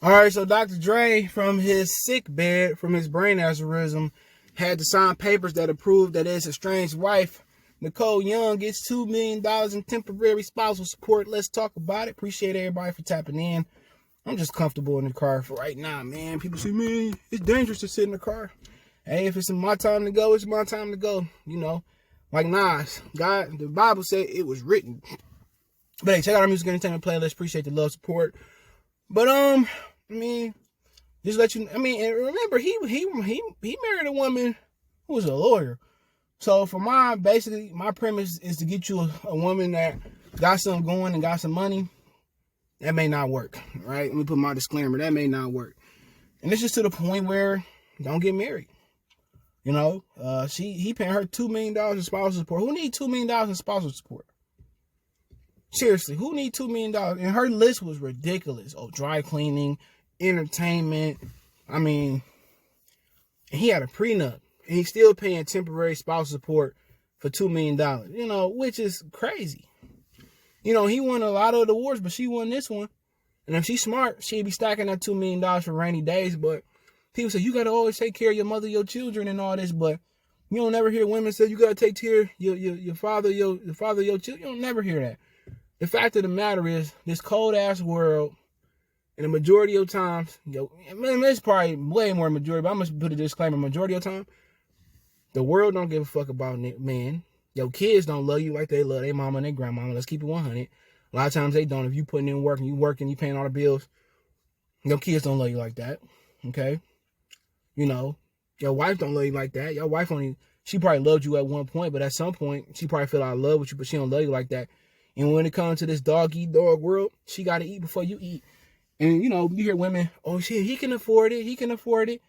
All right, so Dr. Dre, from his sick bed, from his brain aneurysm, had to sign papers that approved that his estranged wife, Nicole Young, gets $2 million in temporary spousal support. Let's talk about it. Appreciate everybody for tapping in. I'm just comfortable in the car for right now, man. People say, man, it's dangerous to sit in the car. Hey, if it's my time to go, it's my time to go. You know, like Nas, God, the Bible said it was written. But hey, check out our music entertainment playlist. Appreciate the love, support. But I mean, just let you. I mean, and remember, he married a woman who was a lawyer. So for my premise is to get you a woman that got something going and got some money. That may not work, right? Let me put my disclaimer. That may not work, and it's just to the point where don't get married. You know, he paying her $2 million in spousal support. Who need $2 million in spousal support? Seriously, who need $2 million? And her list was ridiculous. Oh, dry cleaning, entertainment. I mean, he had a prenup. And he's still paying temporary spousal support for $2 million. You know, which is crazy. You know, he won a lot of awards, but she won this one. And if she's smart, she'd be stacking that $2 million for rainy days. But people say, you got to always take care of your mother, your children, and all this. But you don't never hear women say, you got to take care of your father, your children. You don't never hear that. The fact of the matter is, this cold-ass world, and the majority of times, it's probably way more majority, but I'm going to put a disclaimer, majority of the time, the world don't give a fuck about men. Your kids don't love you like they love their mama and their grandmama. Let's keep it 100. A lot of times they don't. If you putting in work and you paying all the bills, your kids don't love you like that, okay? You know, your wife don't love you like that. Your wife she probably loved you at one point, but at some point, she probably feel out of love with you, but she don't love you like that. And when it comes to this dog-eat-dog world, she got to eat before you eat. And, you know, you hear women, oh, shit, he can afford it. He can afford it.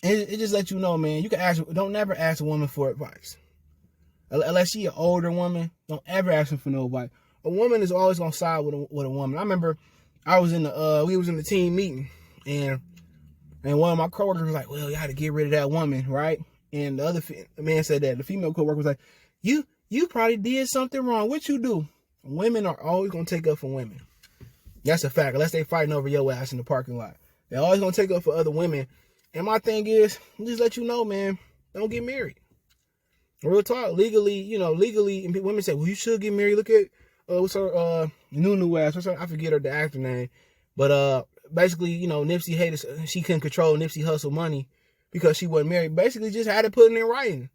And it just lets you know, man, you can don't never ask a woman for advice. Unless she an older woman, don't ever ask her for no advice. A woman is always going to side with a woman. I remember we was in the team meeting, and one of my coworkers was like, well, you had to get rid of that woman, right? And the man said that. The female coworker was like, you probably did something wrong. What you do? Women are always going to take up for women. That's a fact. Unless they fighting over your ass in the parking lot. They're always going to take up for other women. And my thing is, just let you know, man, don't get married. Real talk. Legally, and women say, well, you should get married. Look at, what's her, Nunu ass. I forget the actor name. But, basically, Nipsey hated, she couldn't control Nipsey Hussle money because she wasn't married. Basically, just had to put it in writing.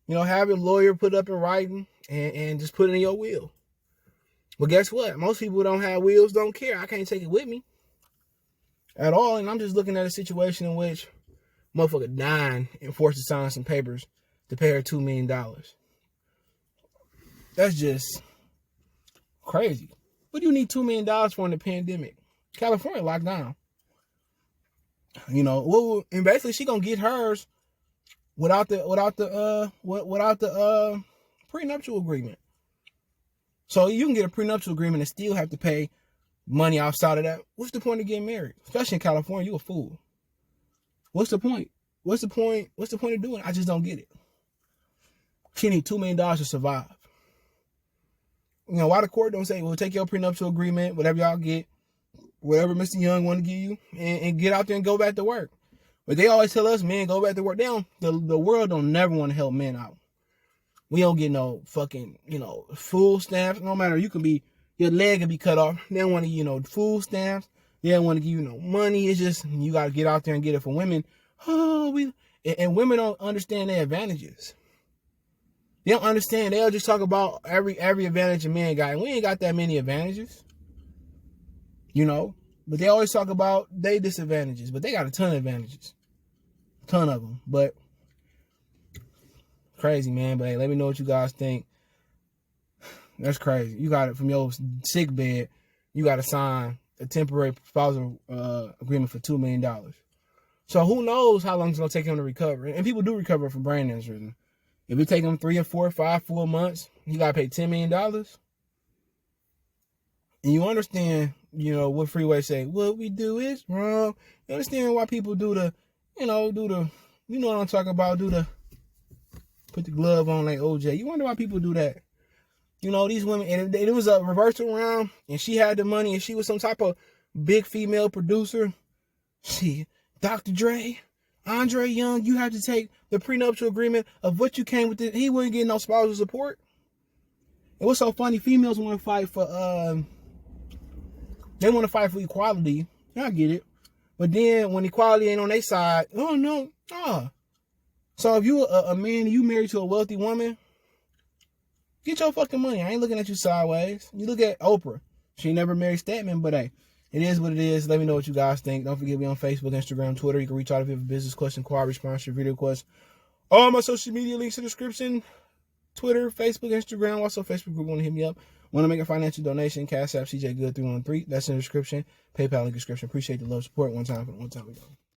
Have your lawyer put up in writing and just put it in your will. But guess what? Most people don't have wills, don't care. I can't take it with me at all. And I'm just looking at a situation in which motherfucker dying and forced to sign some papers to pay her $2 million. That's just crazy. What do you need $2 million for in the pandemic? California locked down. And basically she gonna get hers without the prenuptial agreement. So you can get a prenuptial agreement and still have to pay money outside of that. What's the point of getting married? Especially in California, you a fool. What's the point? What's the point of doing it? I just don't get it. She need $2 million to survive. Why the court don't say, well, take your prenuptial agreement, whatever y'all get, whatever Mr. Young want to give you, and get out there and go back to work. But they always tell us, men, go back to work. The world don't never want to help men out. We don't get no fucking, food stamps. No matter, your leg can be cut off. They don't want to give you food stamps. They don't want to give you no money. It's just, you got to get out there and get it for women. And women don't understand their advantages. They don't understand. They'll just talk about every advantage a man got. And we ain't got that many advantages. But they always talk about their disadvantages. But they got a ton of advantages. A ton of them. But crazy, man. But hey, let me know what you guys think. That's crazy. You got it from your sick bed. You got to sign a temporary spousal agreement for $2 million. So who knows how long it's going to take him to recover. And people do recover from brain injury. If it take him 3 or 4 or 5 full months, you got to pay $10 million. And you understand, what Freeway say, what we do is wrong. You understand why people do the, you know what I'm talking about, put the glove on like OJ. You wonder why people do that. These women, and it was a reversal around, and she had the money, and she was some type of big female producer. See, Dr.Dre, Andre Young, you have to take the prenuptial agreement of what you came with. He wouldn't get no spousal support. And what's so funny, females want to fight for, they want to fight for equality. I get it. But then when equality ain't on their side, oh no, So if you a man and you married to a wealthy woman, get your fucking money. I ain't looking at you sideways. You look at Oprah. She never married Statman, but hey, it is what it is. Let me know what you guys think. Don't forget me on Facebook, Instagram, Twitter. You can reach out if you have a business question, inquiry, response, your video request. All my social media links in the description. Twitter, Facebook, Instagram. Also, Facebook group want to hit me up. Want to make a financial donation? Cash App CJ Good 313. That's in the description. PayPal in the description. Appreciate the love, support. One time we go.